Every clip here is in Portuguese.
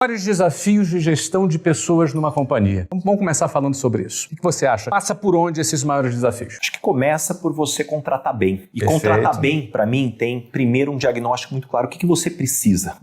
Maiores desafios de gestão de pessoas numa companhia. Vamos começar falando sobre isso. O que você acha? Passa por onde esses maiores desafios? Acho que começa por você contratar bem. E Perfeito. Contratar bem, para mim, tem primeiro um diagnóstico muito claro. O que você precisa?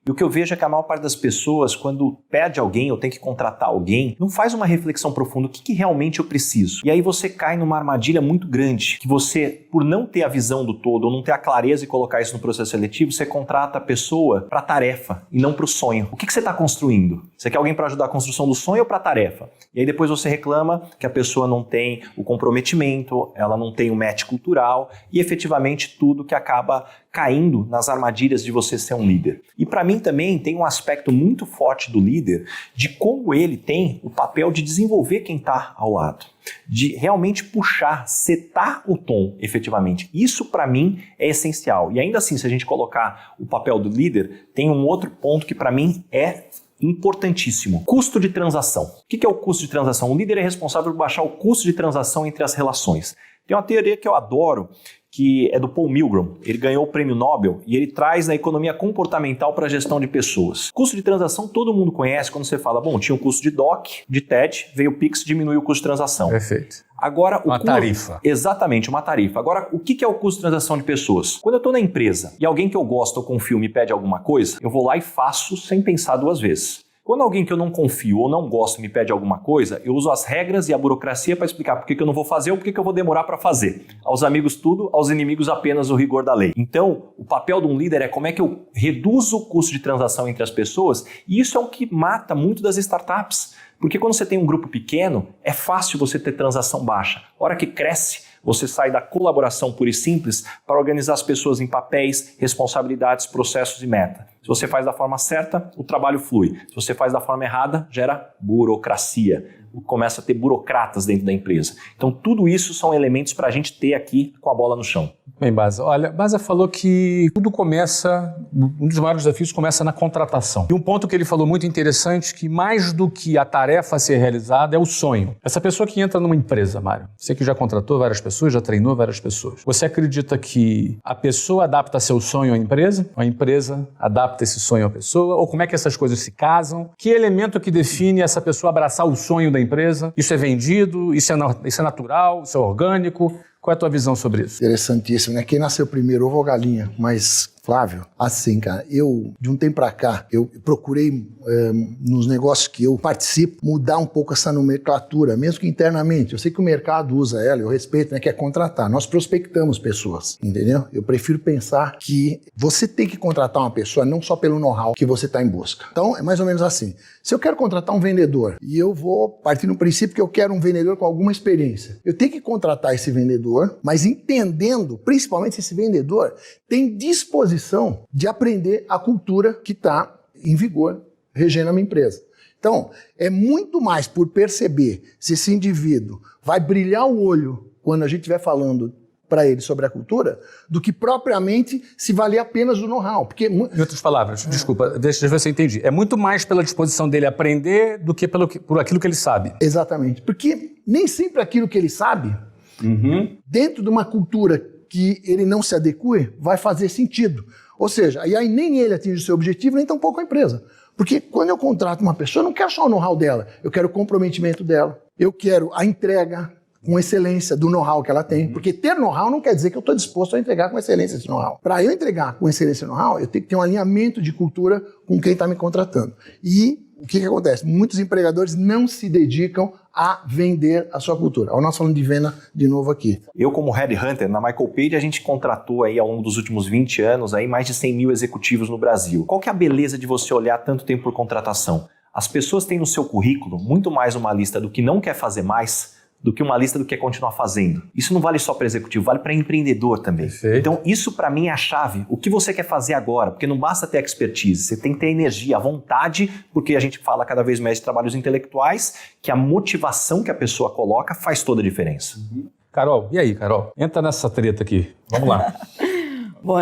E o que eu vejo é que a maior parte das pessoas, quando perde alguém ou tem que contratar alguém, não faz uma reflexão profunda. O que realmente eu preciso? E aí você cai numa armadilha muito grande, que você, por não ter a visão do todo, ou não ter a clareza e colocar isso no processo seletivo, você contrata a pessoa para a tarefa e não para o sonho. O que você está construindo? Você quer alguém para ajudar a construção do sonho ou para a tarefa? E aí depois você reclama que a pessoa não tem o comprometimento, ela não tem o match cultural e efetivamente tudo que acaba caindo nas armadilhas de você ser um líder. E para mim também tem um aspecto muito forte do líder de como ele tem o papel de desenvolver quem está ao lado, de realmente puxar, setar o tom efetivamente. Isso para mim é essencial. E ainda assim, se a gente colocar o papel do líder, tem um outro ponto que para mim é importantíssimo. Custo de transação. O que é o custo de transação? O líder é responsável por baixar o custo de transação entre as relações. Tem uma teoria que eu adoro, que é do Paul Milgrom. Ele ganhou o prêmio Nobel e ele traz a economia comportamental para a gestão de pessoas. Custo de transação todo mundo conhece quando você fala, bom, tinha um custo de DOC, de TED, veio o Pix, diminuiu o custo de transação. Perfeito. Agora, uma tarifa. Exatamente, uma tarifa. Agora, o que é o custo de transação de pessoas? Quando eu estou na empresa e alguém que eu gosto ou confio me pede alguma coisa, eu vou lá e faço sem pensar duas vezes. Quando alguém que eu não confio ou não gosto me pede alguma coisa, eu uso as regras e a burocracia para explicar por que eu não vou fazer ou por que eu vou demorar para fazer. Aos amigos tudo, aos inimigos apenas o rigor da lei. Então, o papel de um líder é como é que eu reduzo o custo de transação entre as pessoas, e isso é o que mata muito das startups. Porque quando você tem um grupo pequeno, é fácil você ter transação baixa. A hora que cresce, você sai da colaboração pura e simples para organizar as pessoas em papéis, responsabilidades, processos e meta. Se você faz da forma certa, o trabalho flui. Se você faz da forma errada, gera burocracia. Começa a ter burocratas dentro da empresa. Então, tudo isso são elementos para a gente ter aqui com a bola no chão. Bem, Baza, olha, Baza falou que tudo começa, um dos maiores desafios começa na contratação. E um ponto que ele falou muito interessante, que mais do que a tarefa a ser realizada é o sonho. Essa pessoa que entra numa empresa, Mário, você que já contratou várias pessoas, já treinou várias pessoas, você acredita que a pessoa adapta seu sonho à empresa? Ou a empresa adapta esse sonho à pessoa? Ou como é que essas coisas se casam? Que elemento que define essa pessoa abraçar o sonho da empresa? Isso é vendido? Isso é natural? Isso é orgânico? Qual é a tua visão sobre isso? Interessantíssimo, né? Quem nasceu primeiro, ovo ou galinha? Mas, Flávio, assim, cara, de um tempo pra cá, eu procurei, nos negócios que eu participo, mudar um pouco essa nomenclatura, mesmo que internamente. Eu sei que o mercado usa ela, eu respeito, né? Que é contratar. Nós prospectamos pessoas, entendeu? Eu prefiro pensar que você tem que contratar uma pessoa não só pelo know-how que você está em busca. Então, é mais ou menos assim. Se eu quero contratar um vendedor e eu vou partir no princípio que eu quero um vendedor com alguma experiência, eu tenho que contratar esse vendedor, mas entendendo, principalmente, se esse vendedor tem disposição de aprender a cultura que está em vigor, regendo a minha empresa. Então, é muito mais por perceber se esse indivíduo vai brilhar o olho quando a gente estiver falando para ele sobre a cultura, do que propriamente se valer apenas o know-how. Porque... Em outras palavras, desculpa, deixa eu ver se eu entendi. É muito mais pela disposição dele aprender do que por aquilo que ele sabe. Exatamente. Porque nem sempre aquilo que ele sabe, dentro de uma cultura que ele não se adeque, vai fazer sentido. Ou seja, e aí nem ele atinge o seu objetivo, nem tampouco a empresa. Porque quando eu contrato uma pessoa, eu não quero só o know-how dela, eu quero o comprometimento dela, eu quero a entrega com excelência do know-how que ela tem, porque ter know-how não quer dizer que eu estou disposto a entregar com excelência esse know-how. Para eu entregar com excelência know-how, eu tenho que ter um alinhamento de cultura com quem está me contratando. E o que acontece? Muitos empregadores não se dedicam a vender a sua cultura. Nós falando de venda de novo aqui. Eu, como headhunter, na Michael Page, a gente contratou aí ao longo dos últimos 20 anos aí mais de 100 mil executivos no Brasil. Qual que é a beleza de você olhar tanto tempo por contratação? As pessoas têm no seu currículo muito mais uma lista do que não quer fazer mais do que uma lista do que quer continuar fazendo. Isso não vale só para executivo, vale para empreendedor também. Perfeito. Então isso para mim é a chave. O que você quer fazer agora? Porque não basta ter expertise, você tem que ter energia, vontade, porque a gente fala cada vez mais de trabalhos intelectuais, que a motivação que a pessoa coloca faz toda a diferença. Carol, e aí, Carol? Entra nessa treta aqui. Vamos lá. Bom,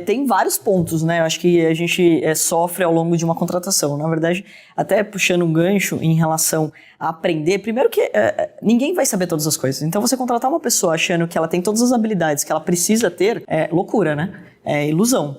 tem vários pontos, né? Eu acho que a gente sofre ao longo de uma contratação. Na verdade, até puxando um gancho em relação a aprender, primeiro que ninguém vai saber todas as coisas. Então, você contratar uma pessoa achando que ela tem todas as habilidades que ela precisa ter é loucura, né? É ilusão.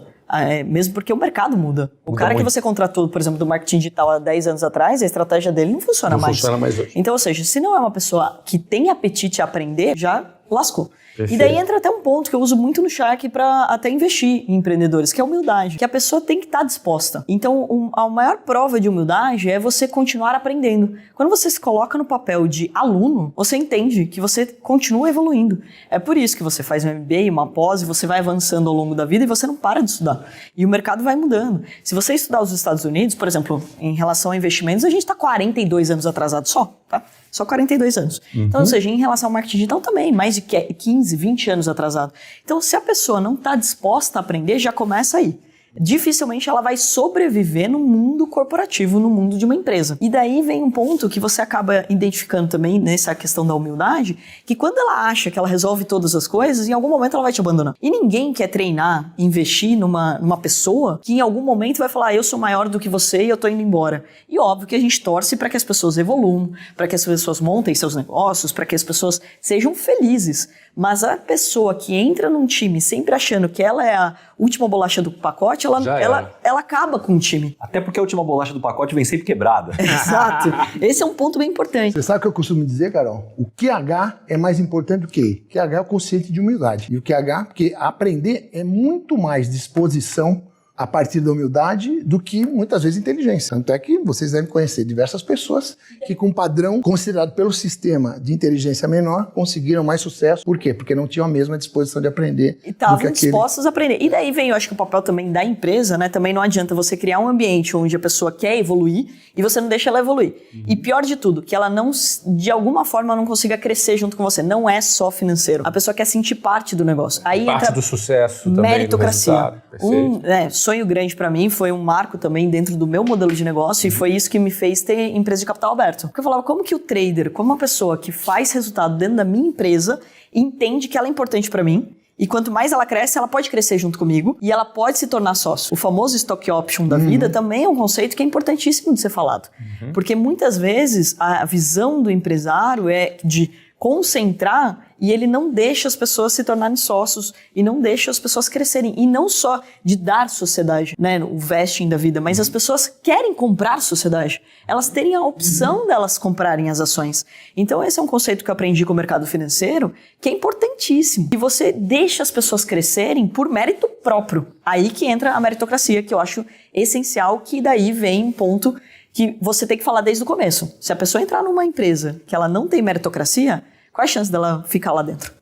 Mesmo porque o mercado muda. O cara que você contratou, por exemplo, do marketing digital há 10 anos atrás, a estratégia dele não funciona mais. Não funciona mais hoje. Então, ou seja, se não é uma pessoa que tem apetite a aprender, já lascou. Perfeito. E daí entra até um ponto que eu uso muito no Shark para até investir em empreendedores, que é a humildade, que a pessoa tem que estar disposta. Então, a maior prova de humildade é você continuar aprendendo. Quando você se coloca no papel de aluno, você entende que você continua evoluindo. É por isso que você faz um MBA, uma pós, e você vai avançando ao longo da vida e você não para de estudar. E o mercado vai mudando. Se você estudar os Estados Unidos, por exemplo, em relação a investimentos, a gente está 42 anos atrasado só, tá? Só 42 anos. Então, ou seja, em relação ao marketing digital também, mais de 15, 20 anos atrasado. Então, se a pessoa não está disposta a aprender, já começa aí. Dificilmente ela vai sobreviver no mundo corporativo, no mundo de uma empresa. E daí vem um ponto que você acaba identificando também nessa questão da humildade, que quando ela acha que ela resolve todas as coisas, em algum momento ela vai te abandonar. E ninguém quer treinar, investir numa pessoa que em algum momento vai falar, eu sou maior do que você e eu tô indo embora. E óbvio que a gente torce para que as pessoas evoluam, para que as pessoas montem seus negócios, para que as pessoas sejam felizes. Mas a pessoa que entra num time sempre achando que ela é a última bolacha do pacote, ela acaba com o time. Até porque a última bolacha do pacote vem sempre quebrada. Exato. Esse é um ponto bem importante. Você sabe o que eu costumo dizer, Carol? O QH é mais importante do que E. QH é o conceito de humildade. E o QH, porque aprender é muito mais disposição a partir da humildade do que muitas vezes inteligência. Tanto é que vocês devem conhecer diversas pessoas que com um padrão considerado pelo sistema de inteligência menor conseguiram mais sucesso. Por quê? Porque não tinham a mesma disposição de aprender. E estavam dispostos a aprender. E daí vem, eu acho que o papel também da empresa, né? Também não adianta você criar um ambiente onde a pessoa quer evoluir e você não deixa ela evoluir. E pior de tudo, que ela não, de alguma forma, não consiga crescer junto com você. Não é só financeiro. A pessoa quer sentir parte do negócio. Aí parte entra do sucesso também, meritocracia. do resultado. Sonho grande para mim, foi um marco também dentro do meu modelo de negócio e foi isso que me fez ter empresa de capital aberto. Porque eu falava, como que o trader, como uma pessoa que faz resultado dentro da minha empresa, entende que ela é importante para mim e quanto mais ela cresce, ela pode crescer junto comigo e ela pode se tornar sócio. O famoso stock option da vida também é um conceito que é importantíssimo de ser falado. Porque muitas vezes a visão do empresário é de concentrar e ele não deixa as pessoas se tornarem sócios e não deixa as pessoas crescerem. E não só de dar sociedade, né, o vesting da vida, mas as pessoas querem comprar sociedade. Elas terem a opção delas comprarem as ações. Então esse é um conceito que eu aprendi com o mercado financeiro que é importantíssimo. E você deixa as pessoas crescerem por mérito próprio. Aí que entra a meritocracia, que eu acho essencial, que daí vem um ponto que você tem que falar desde o começo. Se a pessoa entrar numa empresa que ela não tem meritocracia, qual a chance dela ficar lá dentro?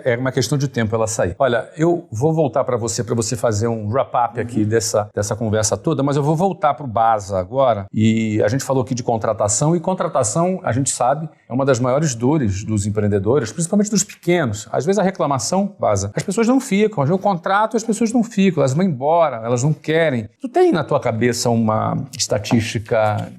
É uma questão de tempo ela sair. Olha, eu vou voltar para você fazer um wrap-up aqui dessa conversa toda, mas eu vou voltar para o BASA agora. E a gente falou aqui de contratação, e contratação, a gente sabe, é uma das maiores dores dos empreendedores, principalmente dos pequenos. Às vezes a reclamação, BASA, as pessoas não ficam, eu contrato e as pessoas não ficam, elas vão embora, elas não querem. Tu tem na tua cabeça uma estatística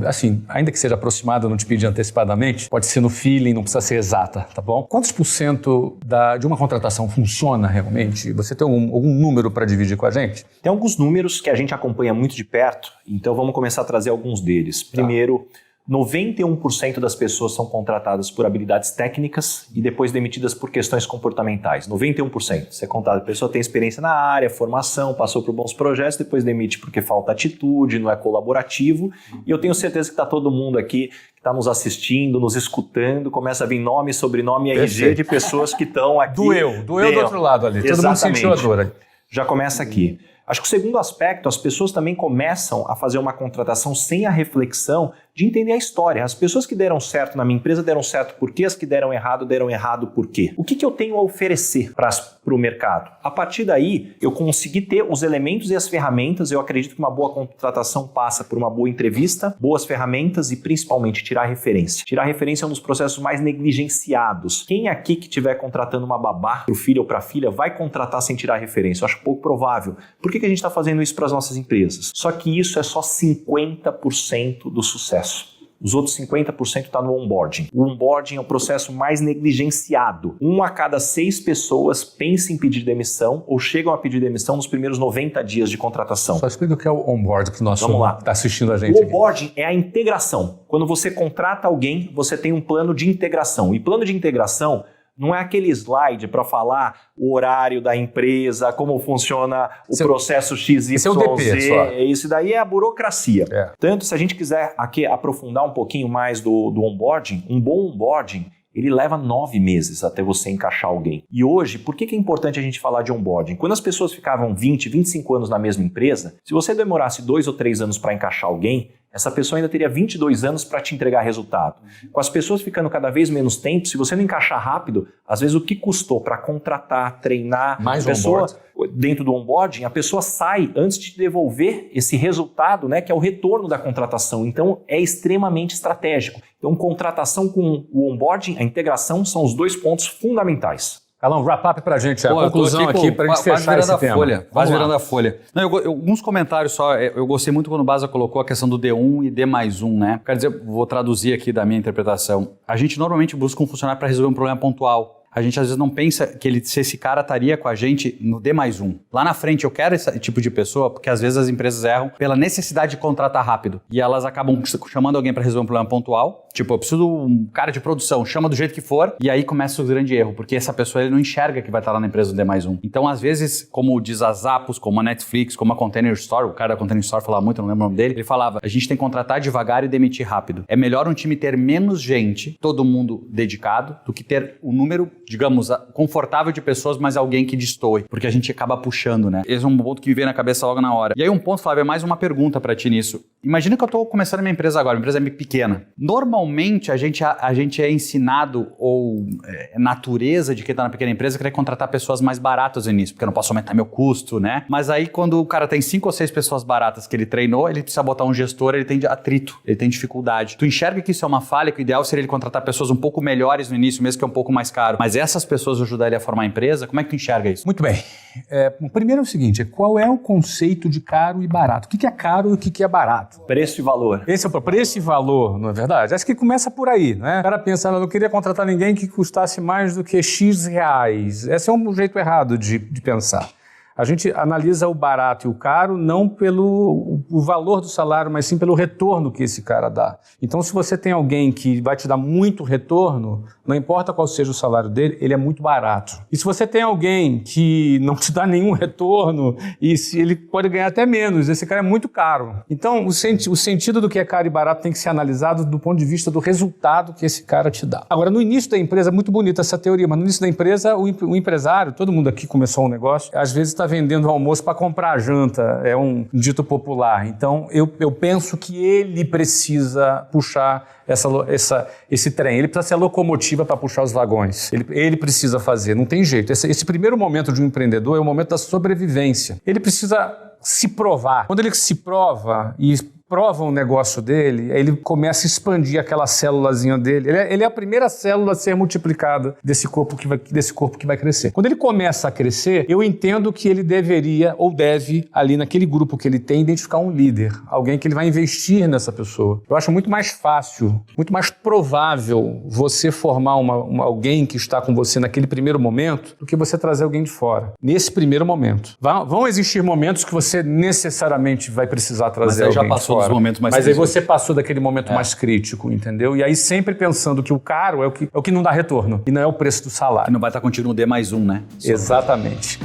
assim, ainda que seja aproximada, eu não te pedi antecipadamente, pode ser no feeling, não precisa ser exata, tá bom? Quantos por cento de uma contratação funciona realmente? Você tem algum número para dividir com a gente? Tem alguns números que a gente acompanha muito de perto, então vamos começar a trazer alguns deles. Primeiro, 91% das pessoas são contratadas por habilidades técnicas e depois demitidas por questões comportamentais. 91%. Você é contratado, a pessoa tem experiência na área, formação, passou por bons projetos, depois demite porque falta atitude, não é colaborativo. E eu tenho certeza que está todo mundo aqui que está nos assistindo, nos escutando, começa a vir nome, sobrenome e RG de pessoas que estão aqui. Doeu do outro lado ali. Exatamente. Todo mundo sentiu a dor ali. Já começa aqui. Acho que o segundo aspecto, as pessoas também começam a fazer uma contratação sem a reflexão de entender a história. As pessoas que deram certo na minha empresa deram certo por quê? As que deram errado por quê? O que eu tenho a oferecer para o mercado? A partir daí, eu consegui ter os elementos e as ferramentas. Eu acredito que uma boa contratação passa por uma boa entrevista, boas ferramentas e principalmente tirar referência. Tirar referência é um dos processos mais negligenciados. Quem aqui que estiver contratando uma babá para o filho ou para a filha vai contratar sem tirar referência? Eu acho pouco provável. Por que a gente está fazendo isso para as nossas empresas? Só que isso é só 50% do sucesso. Os outros 50% está no onboarding. O onboarding é o processo mais negligenciado. 1 a cada 6 pessoas pensa em pedir demissão ou chegam a pedir demissão nos primeiros 90 dias de contratação. Só explica o que é o onboarding para o nosso que está assistindo a gente. O onboarding é a integração. Quando você contrata alguém, você tem um plano de integração. E plano de integração Não é aquele slide para falar o horário da empresa, como funciona o processo XYZ. Esse é o DP só. Isso daí é a burocracia. É. Tanto, se a gente quiser aqui aprofundar um pouquinho mais do onboarding, um bom onboarding, ele leva 9 meses até você encaixar alguém. E hoje, por que é importante a gente falar de onboarding? Quando as pessoas ficavam 20, 25 anos na mesma empresa, se você demorasse 2 ou 3 anos para encaixar alguém, essa pessoa ainda teria 22 anos para te entregar resultado. Com as pessoas ficando cada vez menos tempo, se você não encaixar rápido, às vezes o que custou para contratar, treinar mais a pessoa dentro do onboarding, a pessoa sai antes de te devolver esse resultado, né, que é o retorno da contratação. Então, é extremamente estratégico. Então, contratação com o onboarding, a integração são os 2 pontos fundamentais. Carlão, wrap up pra gente, a conclusão aqui pra gente fechar esse tema. Quase virando a folha. Não, alguns comentários só, eu gostei muito quando o Baza colocou a questão do D1 e D+1, né? Quer dizer, vou traduzir aqui da minha interpretação. A gente normalmente busca um funcionário para resolver um problema pontual. A gente às vezes não pensa que se esse cara estaria com a gente no D+1. Lá na frente eu quero esse tipo de pessoa, porque às vezes as empresas erram pela necessidade de contratar rápido. E elas acabam chamando alguém para resolver um problema pontual. Tipo, eu preciso de um cara de produção, chama do jeito que for, e aí começa o grande erro, porque essa pessoa ele não enxerga que vai estar lá na empresa do D+1. Então, às vezes, como diz a Zappos, como a Netflix, como a Container Store, o cara da Container Store falava muito, eu não lembro o nome dele, ele falava, a gente tem que contratar devagar e demitir rápido. É melhor um time ter menos gente, todo mundo dedicado, do que ter um número, digamos, confortável de pessoas, mas alguém que destoe, porque a gente acaba puxando, né? Esse é um ponto que me veio na cabeça logo na hora. E aí um ponto, Flávio, é mais uma pergunta pra ti nisso. Imagina que eu tô começando a minha empresa agora, minha empresa é pequena. Normalmente a gente é ensinado, ou natureza de quem tá na pequena empresa, querer contratar pessoas mais baratas no início, porque eu não posso aumentar meu custo, né? Mas aí quando o cara tem 5 ou 6 pessoas baratas que ele treinou, ele precisa botar um gestor, ele tem atrito, ele tem dificuldade. Tu enxerga que isso é uma falha, que o ideal seria ele contratar pessoas um pouco melhores no início, mesmo que é um pouco mais caro. Mas essas pessoas ajudar ele a formar a empresa? Como é que tu enxerga isso? Muito bem. Primeiro é o seguinte, qual é o conceito de caro e barato? O que é caro e o que é barato? Preço e valor. Esse é o preço e valor, não é verdade? Acho que começa por aí, né? O cara pensa, eu não queria contratar ninguém que custasse mais do que X reais. Esse é um jeito errado de pensar. A gente analisa o barato e o caro não pelo o valor do salário, mas sim pelo retorno que esse cara dá. Então, se você tem alguém que vai te dar muito retorno, não importa qual seja o salário dele, ele é muito barato. E se você tem alguém que não te dá nenhum retorno, e se ele pode ganhar até menos, esse cara é muito caro. Então, o sentido do que é caro e barato tem que ser analisado do ponto de vista do resultado que esse cara te dá. Agora, no início da empresa, é muito bonita essa teoria, mas no início da empresa, o empresário, todo mundo aqui começou um negócio, às vezes está vendendo o almoço para comprar a janta, é um dito popular. Então, eu penso que ele precisa puxar esse trem, ele precisa ser a locomotiva para puxar os vagões. Ele precisa fazer, não tem jeito. Esse primeiro momento de um empreendedor é o momento da sobrevivência. Ele precisa se provar. Quando ele se prova e prova o negócio dele, aí ele começa a expandir aquela célulazinha dele. Ele é a primeira célula a ser multiplicada desse corpo que vai crescer. Quando ele começa a crescer, eu entendo que ele deveria ou deve, ali naquele grupo que ele tem, identificar um líder, alguém que ele vai investir nessa pessoa. Eu acho muito mais fácil, muito mais provável você formar alguém que está com você naquele primeiro momento do que você trazer alguém de fora. Nesse primeiro momento. Vão existir momentos que você necessariamente vai precisar trazer alguém de fora. Momentos mais mas aí você passou daquele momento mais crítico, entendeu? E aí sempre pensando que o caro é o que não dá retorno e não é o preço do salário. Não vai estar contigo no D+1, né? Exatamente.